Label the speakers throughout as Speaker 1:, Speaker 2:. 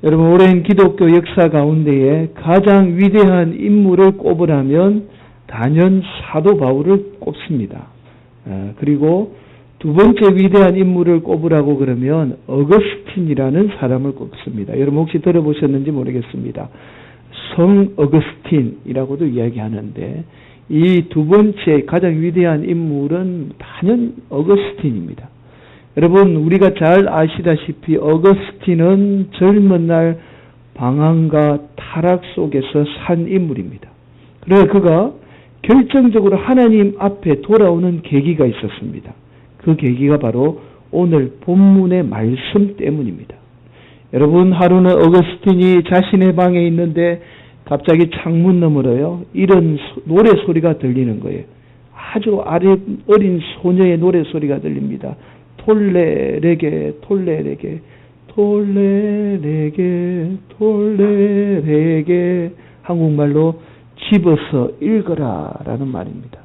Speaker 1: 여러분, 오랜 기독교 역사 가운데에 가장 위대한 인물을 꼽으라면 단연 사도 바울을 꼽습니다. 그리고 두 번째 위대한 인물을 꼽으라고 그러면 어거스틴이라는 사람을 꼽습니다. 여러분 혹시 들어보셨는지 모르겠습니다. 성 어거스틴이라고도 이야기하는데 이 두 번째 가장 위대한 인물은 단연 어거스틴입니다. 여러분, 우리가 잘 아시다시피 어거스틴은 젊은 날 방황과 타락 속에서 산 인물입니다. 그래서 그가 결정적으로 하나님 앞에 돌아오는 계기가 있었습니다. 그 계기가 바로 오늘 본문의 말씀 때문입니다. 여러분, 하루는 어거스틴이 자신의 방에 있는데 갑자기 창문 너머로요, 이런 노래 소리가 들리는 거예요. 아주 어린 소녀의 노래 소리가 들립니다. 톨레레게 톨레레게 톨레레게 톨레레게, 한국말로 집어서 읽어라 라는 말입니다.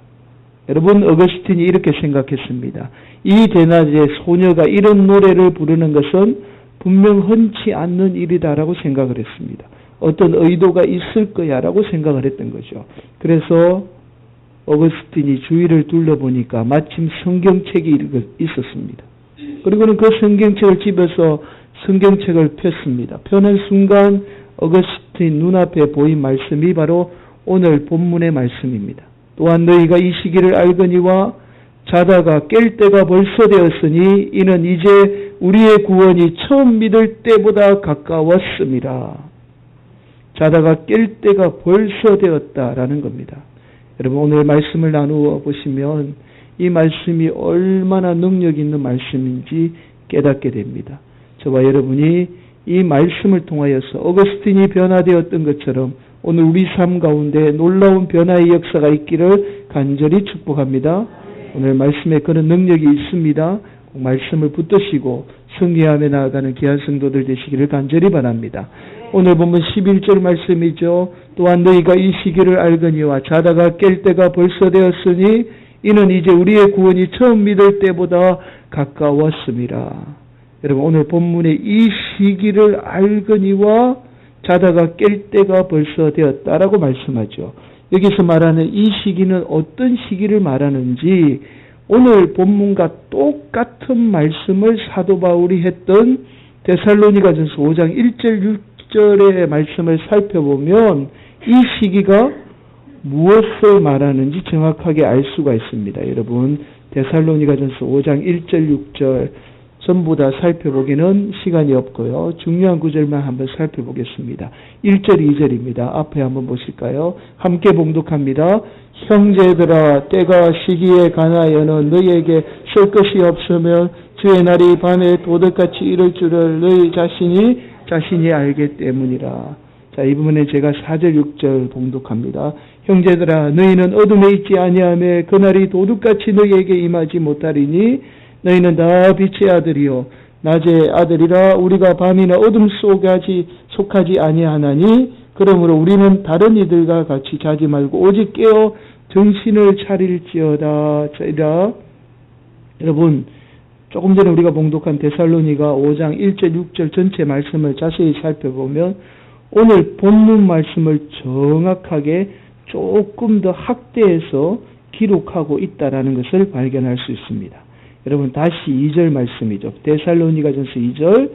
Speaker 1: 여러분, 어거스틴이 이렇게 생각했습니다. 이 대낮에 소녀가 이런 노래를 부르는 것은 분명 흔치 않는 일이다라고 생각을 했습니다. 어떤 의도가 있을 거야 라고 생각을 했던 거죠. 그래서 어거스틴이 주위를 둘러보니까 마침 성경책이 있었습니다. 그리고는 그 성경책을 집어서 성경책을 폈습니다. 펴는 순간 어거스틴 눈앞에 보인 말씀이 바로 오늘 본문의 말씀입니다. 또한 너희가 이 시기를 알거니와 자다가 깰 때가 벌써 되었으니 이는 이제 우리의 구원이 처음 믿을 때보다 가까웠음이라. 자다가 깰 때가 벌써 되었다라는 겁니다. 여러분, 오늘 말씀을 나누어 보시면 이 말씀이 얼마나 능력 있는 말씀인지 깨닫게 됩니다. 저와 여러분이 이 말씀을 통하여서 어거스틴이 변화되었던 것처럼 오늘 우리 삶 가운데 놀라운 변화의 역사가 있기를 간절히 축복합니다. 오늘 말씀에 그런 능력이 있습니다. 꼭 말씀을 붙드시고 승리하며 나아가는 귀한 성도들 되시기를 간절히 바랍니다. 오늘 보면 11절 말씀이죠. 또한 너희가 이 시기를 알거니와 자다가 깰 때가 벌써 되었으니 이는 이제 우리의 구원이 처음 믿을 때보다 가까웠음이라. 여러분, 오늘 본문의 이 시기를 알거니와 자다가 깰 때가 벌써 되었다라고 말씀하죠. 여기서 말하는 이 시기는 어떤 시기를 말하는지 오늘 본문과 똑같은 말씀을 사도 바울이 했던 데살로니가전서 5장 1절 6절의 말씀을 살펴보면 이 시기가 무엇을 말하는지 정확하게 알 수가 있습니다. 여러분, 데살로니가전서 5장 1절 6절 전부 다 살펴보기는 시간이 없고요. 중요한 구절만 한번 살펴보겠습니다. 1절 2절입니다. 앞에 한번 보실까요? 함께 봉독합니다. 형제들아, 때가 시기에 관하여는 너희에게 쓸 것이 없으면 주의 날이 밤에 도둑같이 이를 줄을 너희 자신이 알기 때문이라. 자, 이 부분에 제가 4절 6절 봉독합니다. 형제들아, 너희는 어둠에 있지 아니하며 그날이 도둑같이 너희에게 임하지 못하리니 너희는 다 빛의 아들이요 낮의 아들이라. 우리가 밤이나 어둠 속하지 아니하나니 그러므로 우리는 다른 이들과 같이 자지 말고 오직 깨어 정신을 차릴지어다. 자, 여러분, 조금 전에 우리가 봉독한 데살로니가 5장 1절 6절 전체 말씀을 자세히 살펴보면 오늘 본문 말씀을 정확하게 조금 더 확대해서 기록하고 있다라는 것을 발견할 수 있습니다. 여러분, 다시 2절 말씀이죠. 데살로니가전서 2절,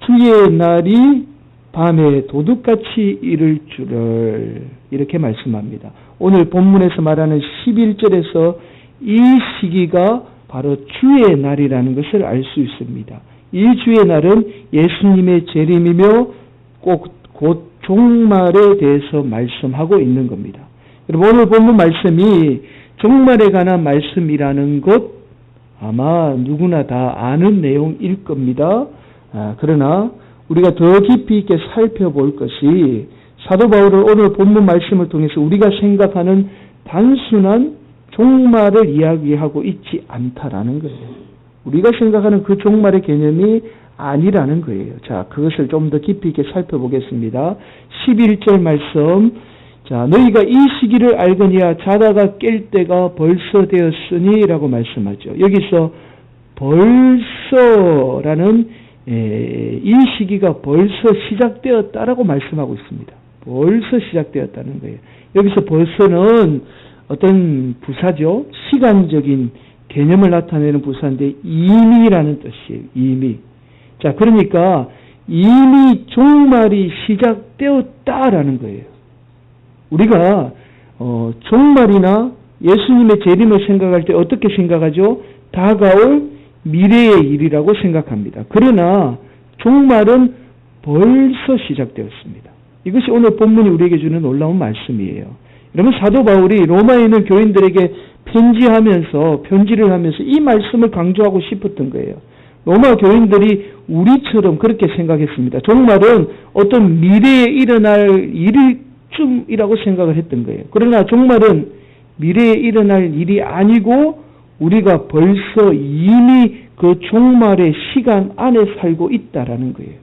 Speaker 1: 주의 날이 밤에 도둑같이 이를 줄을, 이렇게 말씀합니다. 오늘 본문에서 말하는 11절에서 이 시기가 바로 주의 날이라는 것을 알 수 있습니다. 이 주의 날은 예수님의 재림이며 곧 종말에 대해서 말씀하고 있는 겁니다. 여러분, 오늘 본문 말씀이 종말에 관한 말씀이라는 것 아마 누구나 다 아는 내용일 겁니다. 그러나 우리가 더 깊이 있게 살펴볼 것이 사도 바울은 오늘 본문 말씀을 통해서 우리가 생각하는 단순한 종말을 이야기하고 있지 않다라는 거예요. 우리가 생각하는 그 종말의 개념이 아니라는 거예요. 자, 그것을 좀 더 깊이 있게 살펴보겠습니다. 11절 말씀. 자, 너희가 이 시기를 알거니와 자다가 깰 때가 벌써 되었으니 라고 말씀하죠. 여기서 벌써라는 이 시기가 벌써 시작되었다라고 말씀하고 있습니다. 벌써 시작되었다는 거예요. 여기서 벌써는 어떤 부사죠. 시간적인 개념을 나타내는 부사인데 이미라는 뜻이에요. 이미. 자, 그러니까 이미 종말이 시작되었다라는 거예요. 우리가 종말이나 예수님의 재림을 생각할 때 어떻게 생각하죠? 다가올 미래의 일이라고 생각합니다. 그러나 종말은 벌써 시작되었습니다. 이것이 오늘 본문이 우리에게 주는 놀라운 말씀이에요. 여러분, 사도 바울이 로마에 있는 교인들에게 편지를 하면서 이 말씀을 강조하고 싶었던 거예요. 로마 교인들이 우리처럼 그렇게 생각했습니다. 종말은 어떤 미래에 일어날 일쯤이라고 생각을 했던 거예요. 그러나 종말은 미래에 일어날 일이 아니고 우리가 벌써 이미 그 종말의 시간 안에 살고 있다라는 거예요.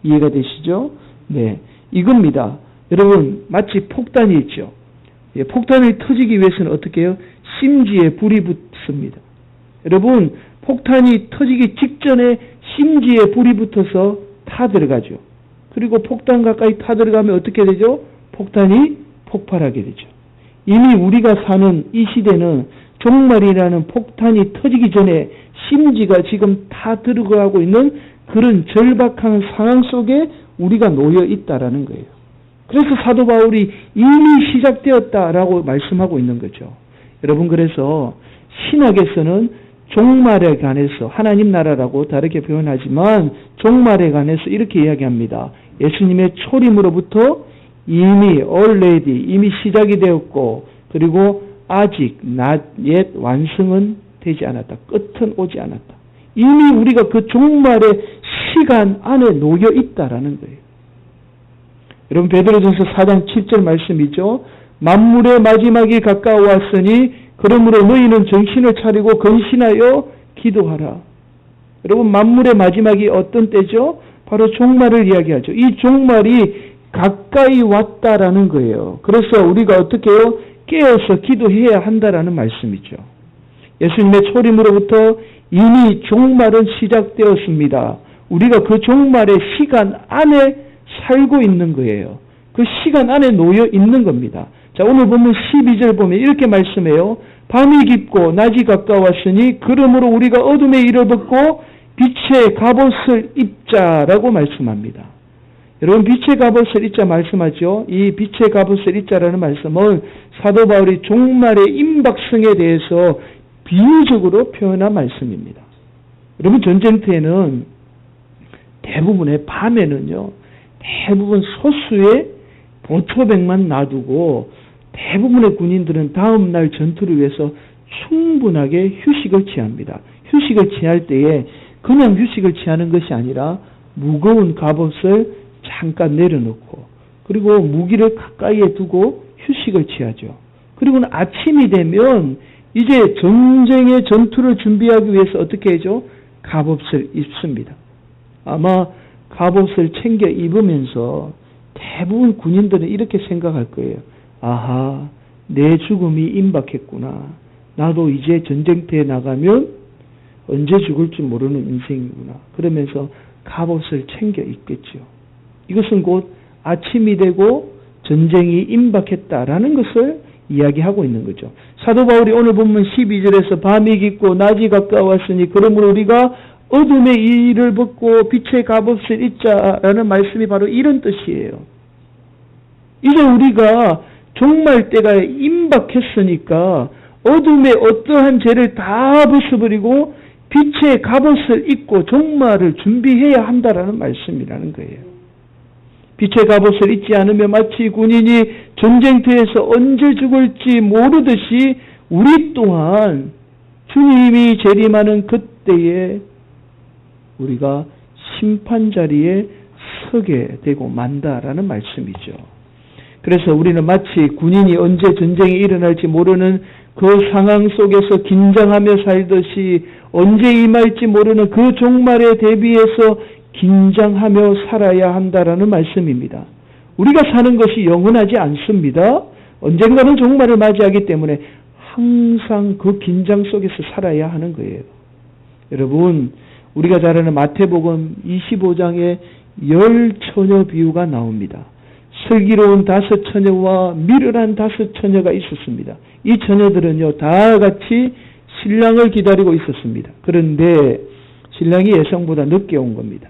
Speaker 1: 이해가 되시죠? 네, 이겁니다. 여러분, 마치 폭탄이 있죠. 폭탄이 터지기 위해서는 어떻게 해요? 심지에 불이 붙습니다. 여러분, 폭탄이 터지기 직전에 심지에 불이 붙어서 타들어가죠. 그리고 폭탄 가까이 타들어가면 어떻게 되죠? 폭탄이 폭발하게 되죠. 이미 우리가 사는 이 시대는 종말이라는 폭탄이 터지기 전에 심지가 지금 다 들어가고 있는 그런 절박한 상황 속에 우리가 놓여 있다라는 거예요. 그래서 사도 바울이 이미 시작되었다라고 말씀하고 있는 거죠. 여러분, 그래서 신학에서는 종말에 관해서 하나님 나라라고 다르게 표현하지만 종말에 관해서 이렇게 이야기합니다. 예수님의 초림으로부터 이미 already 이미 시작이 되었고 그리고 아직 not yet 완성은 되지 않았다. 끝은 오지 않았다. 이미 우리가 그 종말의 시간 안에 놓여 있다라는 거예요. 여러분, 베드로전서 4장 7절 말씀이죠. 만물의 마지막이 가까워왔으니 그러므로 너희는 정신을 차리고 근신하여 기도하라. 여러분, 만물의 마지막이 어떤 때죠? 바로 종말을 이야기하죠. 이 종말이 가까이 왔다라는 거예요. 그래서 우리가 어떻게 해요? 깨어서 기도해야 한다라는 말씀이죠. 예수님의 초림으로부터 이미 종말은 시작되었습니다. 우리가 그 종말의 시간 안에 살고 있는 거예요. 그 시간 안에 놓여 있는 겁니다. 자, 오늘 보면 12절 보면 이렇게 말씀해요. 밤이 깊고 낮이 가까웠으니 그러므로 우리가 어둠의 일을 벗고 빛의 갑옷을 입자라고 말씀합니다. 여러분, 빛의 갑옷을 입자 말씀하죠. 이 빛의 갑옷을 입자라는 말씀은 사도 바울이 종말의 임박성에 대해서 비유적으로 표현한 말씀입니다. 여러분, 전쟁터에는 대부분의 밤에는요, 대부분 소수의 보초백만 놔두고 대부분의 군인들은 다음날 전투를 위해서 충분하게 휴식을 취합니다. 휴식을 취할 때에 그냥 휴식을 취하는 것이 아니라 무거운 갑옷을 잠깐 내려놓고 그리고 무기를 가까이에 두고 휴식을 취하죠. 그리고는 아침이 되면 이제 전쟁의 전투를 준비하기 위해서 어떻게 하죠? 갑옷을 입습니다. 아마 갑옷을 챙겨 입으면서 대부분 군인들은 이렇게 생각할 거예요. 아하, 내 죽음이 임박했구나. 나도 이제 전쟁터에 나가면 언제 죽을지 모르는 인생이구나. 그러면서 갑옷을 챙겨 입겠죠. 이것은 곧 아침이 되고 전쟁이 임박했다라는 것을 이야기하고 있는 거죠. 사도 바울이 오늘 본문 12절에서 밤이 깊고 낮이 가까웠으니 그러므로 우리가 어둠의 일을 벗고 빛의 갑옷을 입자라는 말씀이 바로 이런 뜻이에요. 이제 우리가 종말 때가 임박했으니까 어둠의 어떠한 죄를 다 벗어버리고 빛의 갑옷을 입고 종말을 준비해야 한다라는 말씀이라는 거예요. 빛의 갑옷을 입지 않으면 마치 군인이 전쟁터에서 언제 죽을지 모르듯이 우리 또한 주님이 재림하는 그때에 우리가 심판 자리에 서게 되고 만다라는 말씀이죠. 그래서 우리는 마치 군인이 언제 전쟁이 일어날지 모르는 그 상황 속에서 긴장하며 살듯이 언제 임할지 모르는 그 종말에 대비해서 긴장하며 살아야 한다라는 말씀입니다. 우리가 사는 것이 영원하지 않습니다. 언젠가는 종말을 맞이하기 때문에 항상 그 긴장 속에서 살아야 하는 거예요. 여러분, 우리가 잘 아는 마태복음 25장에 10처녀 비유가 나옵니다. 슬기로운 5처녀와 미련한 5처녀가 있었습니다. 이 처녀들은요, 다 같이 신랑을 기다리고 있었습니다. 그런데 신랑이 예상보다 늦게 온 겁니다.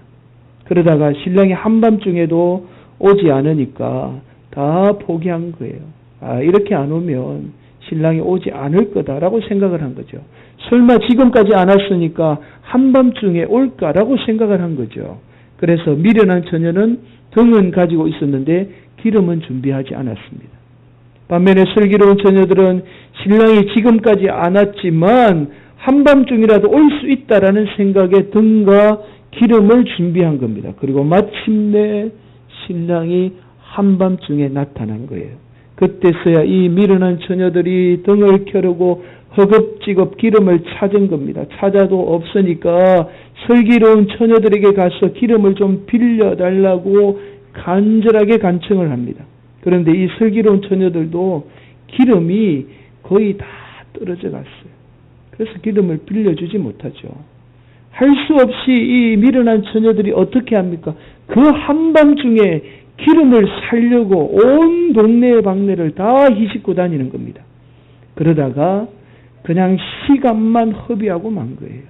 Speaker 1: 그러다가 신랑이 한밤중에도 오지 않으니까 다 포기한 거예요. 이렇게 안 오면 신랑이 오지 않을 거다라고 생각을 한 거죠. 설마 지금까지 안 왔으니까 한밤중에 올까라고 생각을 한 거죠. 그래서 미련한 처녀는 등은 가지고 있었는데 기름은 준비하지 않았습니다. 반면에 슬기로운 처녀들은 신랑이 지금까지 안 왔지만 한밤중이라도 올 수 있다라는 생각에 등과 기름을 준비한 겁니다. 그리고 마침내 신랑이 한밤중에 나타난 거예요. 그때서야 이 미련한 처녀들이 등을 켜려고 허겁지겁 기름을 찾은 겁니다. 찾아도 없으니까 슬기로운 처녀들에게 가서 기름을 좀 빌려달라고 간절하게 간청을 합니다. 그런데 이 슬기로운 처녀들도 기름이 거의 다 떨어져 갔어요. 그래서 기름을 빌려주지 못하죠. 할 수 없이 이 미련한 처녀들이 어떻게 합니까? 그 한밤중에 기름을 살려고 온 동네 방네를 다 휘짓고 다니는 겁니다. 그러다가 그냥 시간만 허비하고 만 거예요.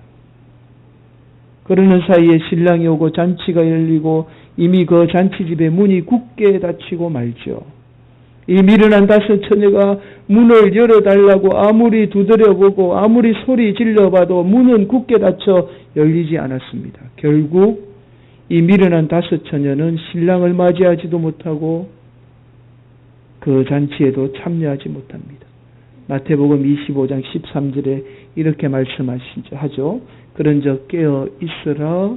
Speaker 1: 그러는 사이에 신랑이 오고 잔치가 열리고 이미 그 잔치집의 문이 굳게 닫히고 말죠. 이 미련한 5처녀가 문을 열어달라고 아무리 두드려보고 아무리 소리 질러봐도 문은 굳게 닫혀 열리지 않았습니다. 결국 이 미련한 5처녀는 신랑을 맞이하지도 못하고 그 잔치에도 참여하지 못합니다. 마태복음 25장 13절에 이렇게 말씀하죠. 그런즉 깨어 있으라.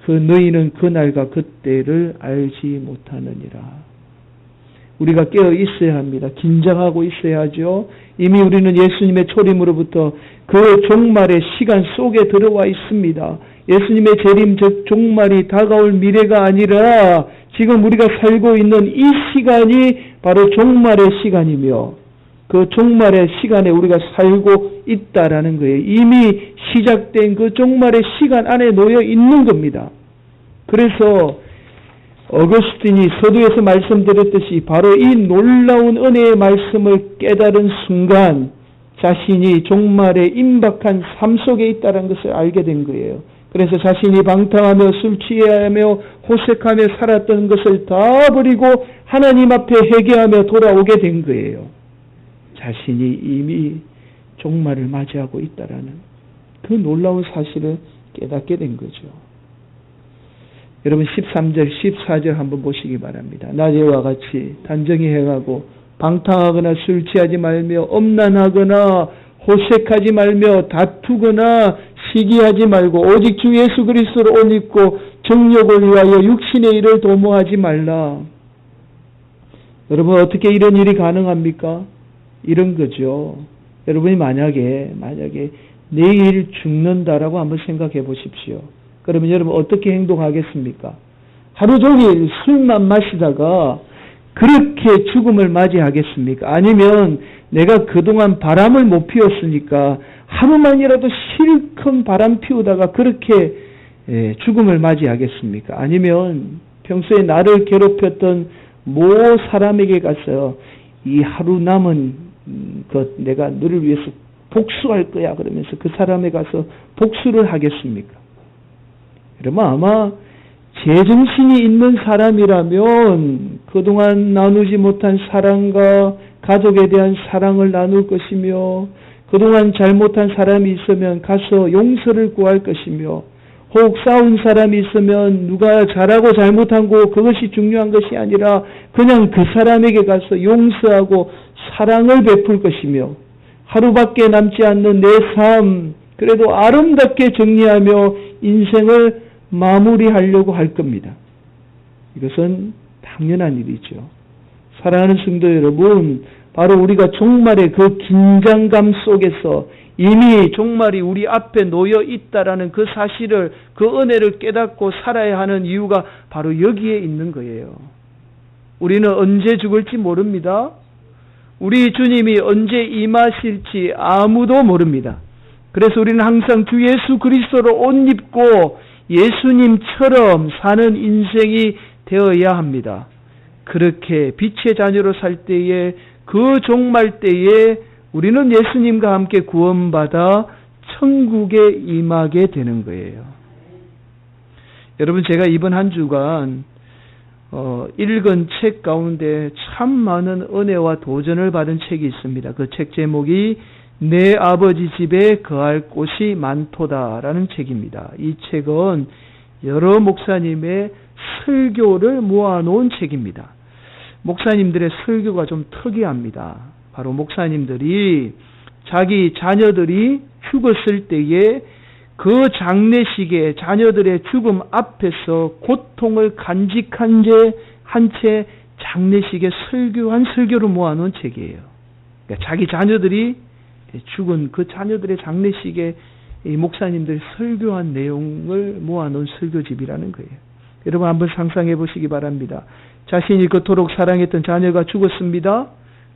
Speaker 1: 그 너희는 그날과 그때를 알지 못하느니라. 우리가 깨어 있어야 합니다. 긴장하고 있어야 하죠. 이미 우리는 예수님의 초림으로부터 그 종말의 시간 속에 들어와 있습니다. 예수님의 재림 즉 종말이 다가올 미래가 아니라 지금 우리가 살고 있는 이 시간이 바로 종말의 시간이며 그 종말의 시간에 우리가 살고 있다라는 거예요. 이미 시작된 그 종말의 시간 안에 놓여 있는 겁니다. 그래서 어거스틴이 서두에서 말씀드렸듯이 바로 이 놀라운 은혜의 말씀을 깨달은 순간 자신이 종말에 임박한 삶 속에 있다는 것을 알게 된 거예요. 그래서 자신이 방탕하며 술 취하며 호색하며 살았던 것을 다 버리고 하나님 앞에 회개하며 돌아오게 된 거예요. 자신이 이미 종말을 맞이하고 있다라는 그 놀라운 사실을 깨닫게 된 거죠. 여러분 13절, 14절 한번 보시기 바랍니다. 낮에와 같이 단정히 행하고 방탕하거나 술 취하지 말며 엄난하거나 호색하지 말며 다투거나 시기하지 말고 오직 주 예수 그리스도를 옷 입고 정욕을 위하여 육신의 일을 도모하지 말라. 여러분 어떻게 이런 일이 가능합니까? 이런 거죠. 여러분이 만약에 내일 죽는다라고 한번 생각해 보십시오. 그러면 여러분 어떻게 행동하겠습니까? 하루 종일 술만 마시다가 그렇게 죽음을 맞이하겠습니까? 아니면 내가 그동안 바람을 못 피웠으니까 하루만이라도 실컷 바람 피우다가 그렇게 죽음을 맞이하겠습니까? 아니면 평소에 나를 괴롭혔던 모 사람에게 가서 이 하루 남은 것 내가 너를 위해서 복수할 거야 그러면서 그 사람에 가서 복수를 하겠습니까? 여러분 아마 제정신이 있는 사람이라면 그동안 나누지 못한 사랑과 가족에 대한 사랑을 나눌 것이며 그동안 잘못한 사람이 있으면 가서 용서를 구할 것이며 혹 싸운 사람이 있으면 누가 잘하고 잘못한 거 그것이 중요한 것이 아니라 그냥 그 사람에게 가서 용서하고 사랑을 베풀 것이며 하루밖에 남지 않는 내 삶 그래도 아름답게 정리하며 인생을 마무리하려고 할 겁니다. 이것은 당연한 일이죠. 사랑하는 성도 여러분, 바로 우리가 종말의 그 긴장감 속에서 이미 종말이 우리 앞에 놓여 있다라는 그 사실을, 그 은혜를 깨닫고 살아야 하는 이유가 바로 여기에 있는 거예요. 우리는 언제 죽을지 모릅니다. 우리 주님이 언제 임하실지 아무도 모릅니다. 그래서 우리는 항상 주 예수 그리스도로 옷 입고 예수님처럼 사는 인생이 되어야 합니다. 그렇게 빛의 자녀로 살 때에, 그 종말 때에 우리는 예수님과 함께 구원받아 천국에 임하게 되는 거예요. 여러분, 제가 이번 한 주간 읽은 책 가운데 참 많은 은혜와 도전을 받은 책이 있습니다. 그 책 제목이 내 아버지 집에 거할 곳이 많도다라는 책입니다. 이 책은 여러 목사님의 설교를 모아놓은 책입니다. 목사님들의 설교가 좀 특이합니다. 바로 목사님들이 자기 자녀들이 죽었을 때에 그 장례식에 자녀들의 죽음 앞에서 고통을 간직한 채 장례식에 설교한 설교를 모아놓은 책이에요. 그러니까 자기 자녀들이 죽은 그 자녀들의 장례식에 이 목사님들이 설교한 내용을 모아놓은 설교집이라는 거예요. 여러분 한번 상상해 보시기 바랍니다. 자신이 그토록 사랑했던 자녀가 죽었습니다.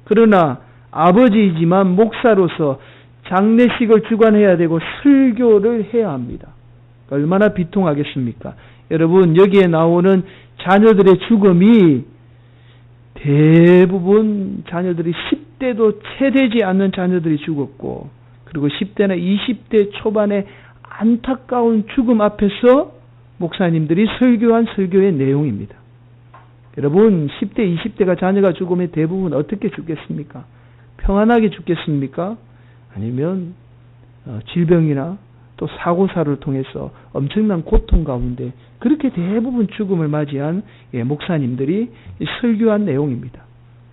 Speaker 1: 그러나 아버지이지만 목사로서 장례식을 주관해야 되고 설교를 해야 합니다. 얼마나 비통하겠습니까? 여러분, 여기에 나오는 자녀들의 죽음이 대부분 자녀들이 10대도 채 되지 않는 자녀들이 죽었고, 그리고 10대나 20대 초반의 안타까운 죽음 앞에서 목사님들이 설교한 설교의 내용입니다. 여러분, 10대, 20대가 자녀가 죽으면 대부분 어떻게 죽겠습니까? 평안하게 죽겠습니까? 아니면 질병이나 또 사고사를 통해서 엄청난 고통 가운데 그렇게 대부분 죽음을 맞이한 목사님들이 설교한 내용입니다.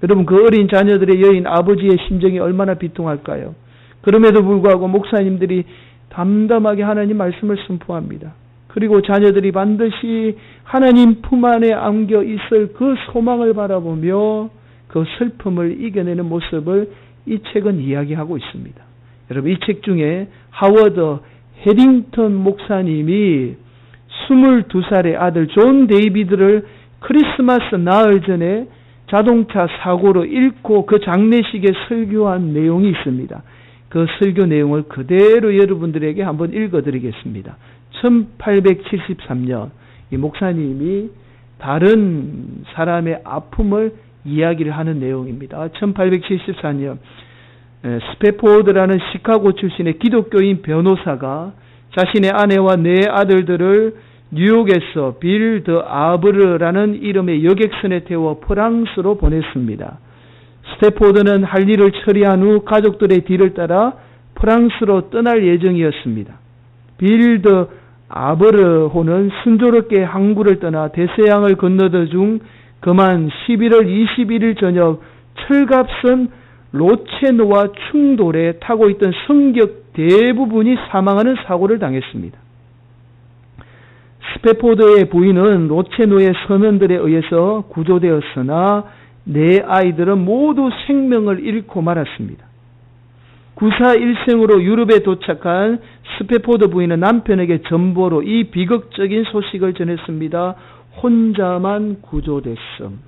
Speaker 1: 여러분, 그 어린 자녀들의 여인 아버지의 심정이 얼마나 비통할까요? 그럼에도 불구하고 목사님들이 담담하게 하나님 말씀을 선포합니다. 그리고 자녀들이 반드시 하나님 품 안에 안겨 있을 그 소망을 바라보며 그 슬픔을 이겨내는 모습을 이 책은 이야기하고 있습니다. 여러분, 이 책 중에 하워드 헤딩턴 목사님이 22살의 아들 존 데이비드를 크리스마스 나흘 전에 자동차 사고로 잃고 그 장례식에 설교한 내용이 있습니다. 그 설교 내용을 그대로 여러분들에게 한번 읽어드리겠습니다. 1873년 이 목사님이 다른 사람의 아픔을 이야기를 하는 내용입니다. 1874년 스패포드라는 시카고 출신의 기독교인 변호사가 자신의 아내와 네 아들들을 뉴욕에서 빌 더 아브르라는 이름의 여객선에 태워 프랑스로 보냈습니다. 스태포드는 할 일을 처리한 후 가족들의 뒤를 따라 프랑스로 떠날 예정이었습니다. 빌 더 아브르호는 순조롭게 항구를 떠나 대서양을 건너던 중 그만 11월 21일 저녁 철갑선 로체노와 충돌에 타고 있던 승객 대부분이 사망하는 사고를 당했습니다. 스패포드의 부인은 로체노의 선원들에 의해서 구조되었으나 네 아이들은 모두 생명을 잃고 말았습니다. 구사 일생으로 유럽에 도착한 스패포드 부인은 남편에게 전보로 이 비극적인 소식을 전했습니다. 혼자만 구조됐음.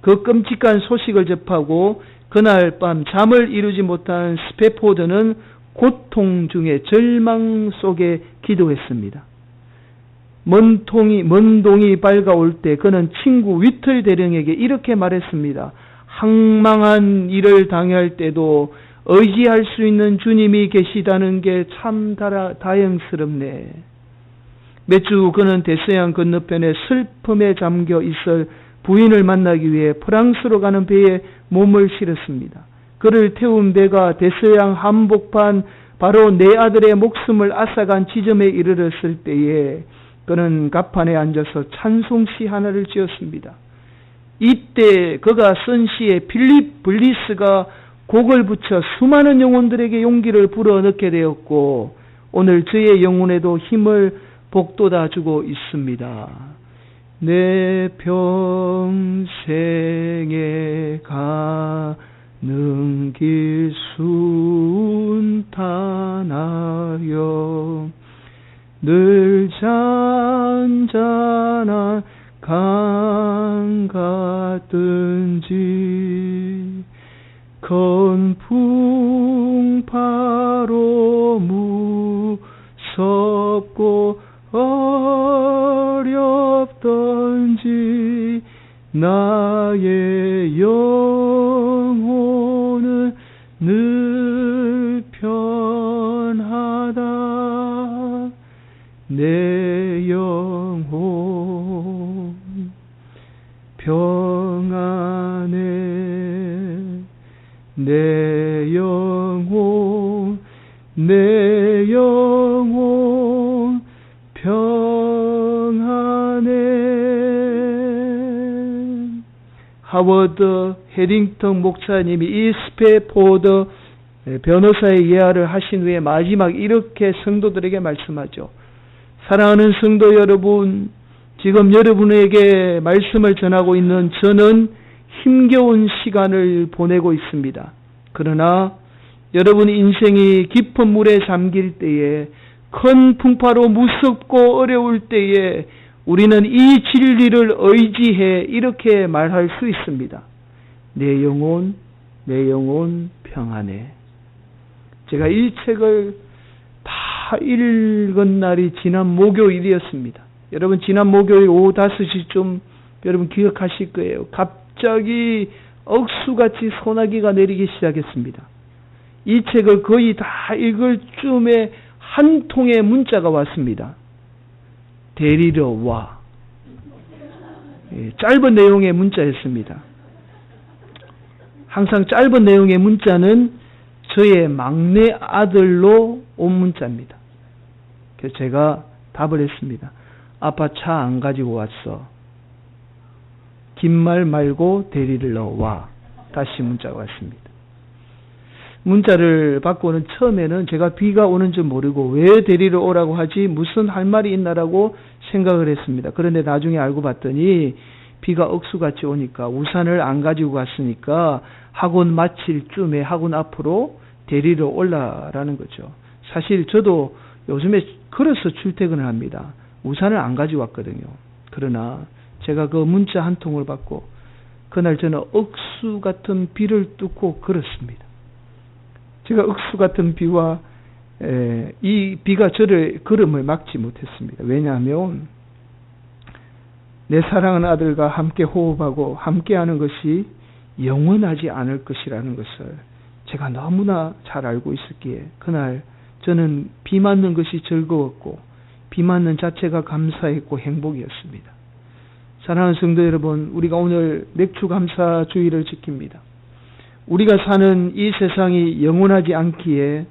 Speaker 1: 그 끔찍한 소식을 접하고 그날 밤 잠을 이루지 못한 스패포드는 고통 중에 절망 속에 기도했습니다. 먼 동이 밝아올 때 그는 친구 위틀 대령에게 이렇게 말했습니다. 항망한 일을 당할 때도 의지할 수 있는 주님이 계시다는 게 참 다행스럽네. 몇 주 후 그는 대서양 건너편에 슬픔에 잠겨 있을 부인을 만나기 위해 프랑스로 가는 배에 몸을 실었습니다. 그를 태운 배가 대서양 한복판 바로 네 아들의 목숨을 앗아간 지점에 이르렀을 때에 그는 갑판에 앉아서 찬송시 하나를 지었습니다. 이때 그가 쓴 시에 필립 블리스가 곡을 붙여 수많은 영혼들에게 용기를 불어넣게 되었고 오늘 저의 영혼에도 힘을 복돋아주고 있습니다. 내 평생에 가는 길 순탄하여 늘 잔잔한 강 같든지 건풍 풍파로 무섭고 어렵던지 나의 영혼은 늘 편하다. 내 영혼 평안해. 내 영혼 평안해. 하워드 해링턴 목사님이 이 스패포드 변호사의 예화를 하신 후에 마지막 이렇게 성도들에게 말씀하죠. 사랑하는 성도 여러분, 지금 여러분에게 말씀을 전하고 있는 저는 힘겨운 시간을 보내고 있습니다. 그러나 여러분 인생이 깊은 물에 잠길 때에, 큰 풍파로 무섭고 어려울 때에 우리는 이 진리를 의지해 이렇게 말할 수 있습니다. 내 영혼 평안해. 제가 이 책을 다 읽은 날이 지난 목요일이었습니다. 여러분 지난 목요일 오후 5시쯤 여러분 기억하실 거예요. 갑자기 억수같이 소나기가 내리기 시작했습니다. 이 책을 거의 다 읽을 쯤에 한 통의 문자가 왔습니다. 데리러 와. 짧은 내용의 문자였습니다. 항상 짧은 내용의 문자는 저의 막내 아들로 온 문자입니다. 그래서 제가 답을 했습니다. 아빠 차 안 가지고 왔어. 긴 말 말고 데리러 와. 다시 문자가 왔습니다. 문자를 받고는 처음에는 제가 비가 오는 줄 모르고 왜 데리러 오라고 하지? 무슨 할 말이 있나라고 생각을 했습니다. 그런데 나중에 알고 봤더니 비가 억수같이 오니까 우산을 안 가지고 갔으니까 학원 마칠 쯤에 학원 앞으로 데리러 올라라는 거죠. 사실 저도 요즘에 걸어서 출퇴근을 합니다. 우산을 안 가지고 왔거든요. 그러나 제가 그 문자 한 통을 받고 그날 저는 억수 같은 비를 뚫고 걸었습니다. 제가 억수 같은 비와 이 비가 저를 걸음을 막지 못했습니다. 왜냐하면 내 사랑하는 아들과 함께 호흡하고 함께하는 것이 영원하지 않을 것이라는 것을 제가 너무나 잘 알고 있었기에 그날 저는 비 맞는 것이 즐거웠고 비 맞는 자체가 감사했고 행복이었습니다. 사랑하는 성도 여러분, 우리가 오늘 맥주 감사 주일을 지킵니다. 우리가 사는 이 세상이 영원하지 않기에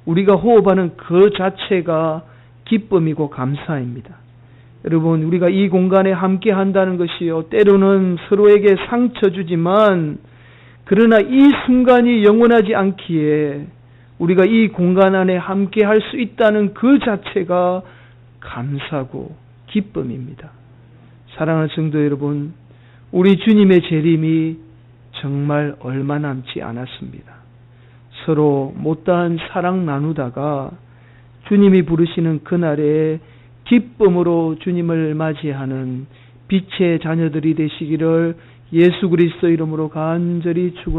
Speaker 1: 우리가 호흡하는 그 자체가 기쁨이고 감사입니다. 여러분, 우리가 이 공간에 함께 한다는 것이요, 때로는 서로에게 상처 주지만 그러나 이 순간이 영원하지 않기에 우리가 이 공간 안에 함께 할 수 있다는 그 자체가 감사고 기쁨입니다. 사랑하는 성도 여러분, 우리 주님의 재림이 정말 얼마 남지 않았습니다. 서로 못다한 사랑 나누다가 주님이 부르시는 그날에 기쁨으로 주님을 맞이하는 빛의 자녀들이 되시기를 예수 그리스도 이름으로 간절히 축원합니다.